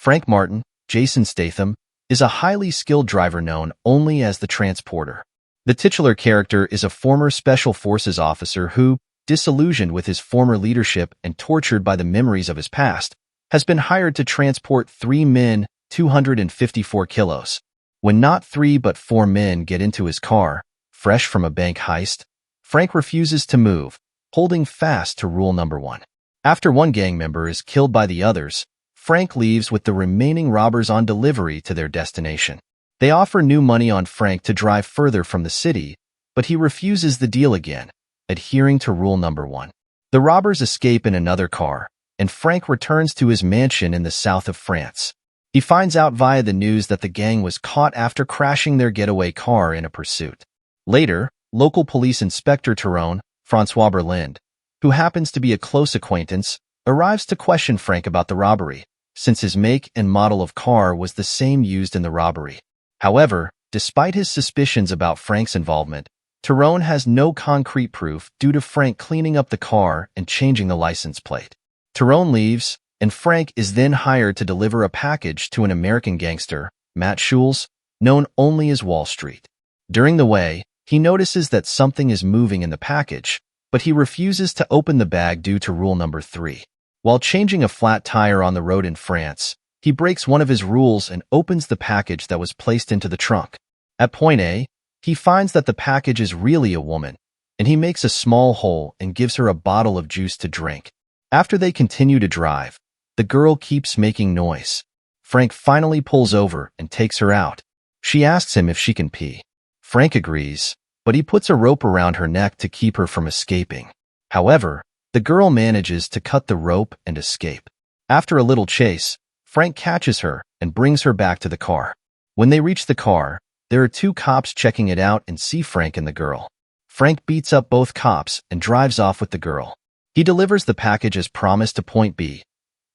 Frank Martin, Jason Statham, is a highly skilled driver known only as the Transporter. The titular character is a former Special Forces officer who, disillusioned with his former leadership and tortured by the memories of his past, has been hired to transport 3 men, 254 kilos. When not 3 but 4 men get into his car, fresh from a bank heist, Frank refuses to move, holding fast to rule number 1. After one gang member is killed by the others, Frank leaves with the remaining robbers on delivery to their destination. They offer new money on Frank to drive further from the city, but he refuses the deal again, adhering to rule number 1. The robbers escape in another car, and Frank returns to his mansion in the south of France. He finds out via the news that the gang was caught after crashing their getaway car in a pursuit. Later, local police inspector Tyrone, Francois Berlind, who happens to be a close acquaintance, arrives to question Frank about the robbery, since his make and model of car was the same used in the robbery. However, despite his suspicions about Frank's involvement, Tyrone has no concrete proof due to Frank cleaning up the car and changing the license plate. Tyrone leaves, and Frank is then hired to deliver a package to an American gangster, Matt Schulz, known only as Wall Street. During the way, he notices that something is moving in the package, but he refuses to open the bag due to rule number 3. While changing a flat tire on the road in France, he breaks one of his rules and opens the package that was placed into the trunk. At point A, he finds that the package is really a woman, and he makes a small hole and gives her a bottle of juice to drink. After they continue to drive, the girl keeps making noise. Frank finally pulls over and takes her out. She asks him if she can pee. Frank agrees, but he puts a rope around her neck to keep her from escaping. However, the girl manages to cut the rope and escape. After a little chase, Frank catches her and brings her back to the car. When they reach the car, there are 2 cops checking it out and see Frank and the girl. Frank beats up both cops and drives off with the girl. He delivers the package as promised to point B.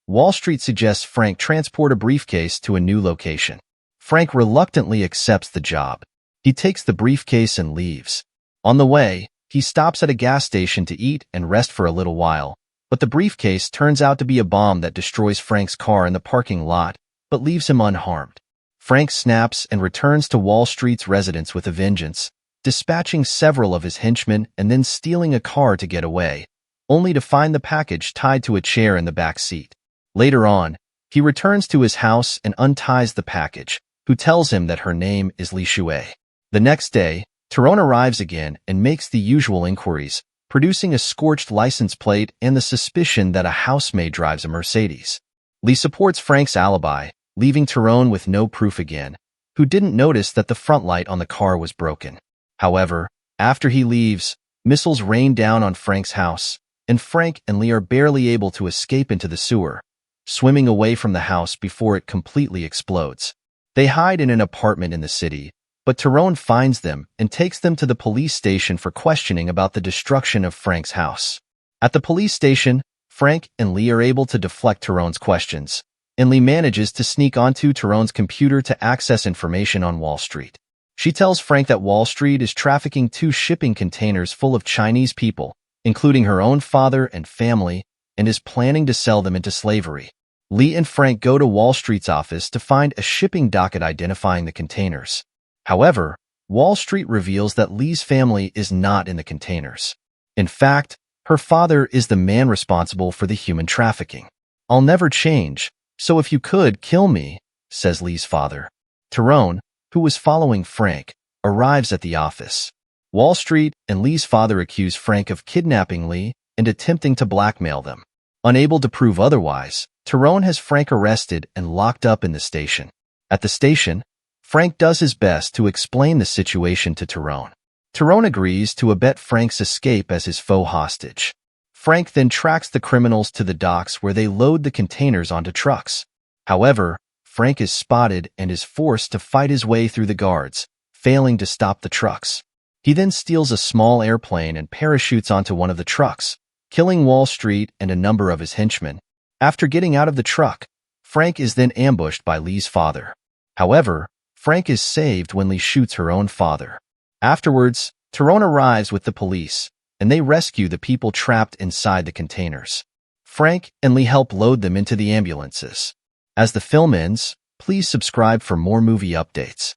Wall Street suggests Frank transport a briefcase to a new location. Frank reluctantly accepts the job. He takes the briefcase and leaves. On the way, he stops at a gas station to eat and rest for a little while, but the briefcase turns out to be a bomb that destroys Frank's car in the parking lot, but leaves him unharmed. Frank snaps and returns to Wall Street's residence with a vengeance, dispatching several of his henchmen and then stealing a car to get away, only to find the package tied to a chair in the back seat. Later on, he returns to his house and unties the package, who tells him that her name is Li Shui. The next day, Tyrone arrives again and makes the usual inquiries, producing a scorched license plate and the suspicion that a housemaid drives a Mercedes. Lee supports Frank's alibi, leaving Tyrone with no proof again, who didn't notice that the front light on the car was broken. However, after he leaves, missiles rain down on Frank's house, and Frank and Lee are barely able to escape into the sewer, swimming away from the house before it completely explodes. They hide in an apartment in the city, but Tyrone finds them and takes them to the police station for questioning about the destruction of Frank's house. At the police station, Frank and Lee are able to deflect Tyrone's questions, and Lee manages to sneak onto Tyrone's computer to access information on Wall Street. She tells Frank that Wall Street is trafficking 2 shipping containers full of Chinese people, including her own father and family, and is planning to sell them into slavery. Lee and Frank go to Wall Street's office to find a shipping docket identifying the containers. However, Wall Street reveals that Lee's family is not in the containers. In fact, her father is the man responsible for the human trafficking. "I'll never change, so if you could, kill me," says Lee's father. Tyrone, who was following Frank, arrives at the office. Wall Street and Lee's father accuse Frank of kidnapping Lee and attempting to blackmail them. Unable to prove otherwise, Tyrone has Frank arrested and locked up in the station. At the station, Frank does his best to explain the situation to Tyrone. Tyrone agrees to abet Frank's escape as his faux hostage. Frank then tracks the criminals to the docks where they load the containers onto trucks. However, Frank is spotted and is forced to fight his way through the guards, failing to stop the trucks. He then steals a small airplane and parachutes onto one of the trucks, killing Wall Street and a number of his henchmen. After getting out of the truck, Frank is then ambushed by Lee's father. However, Frank is saved when Lee shoots her own father. Afterwards, Tyrone arrives with the police, and they rescue the people trapped inside the containers. Frank and Lee help load them into the ambulances. As the film ends, please subscribe for more movie updates.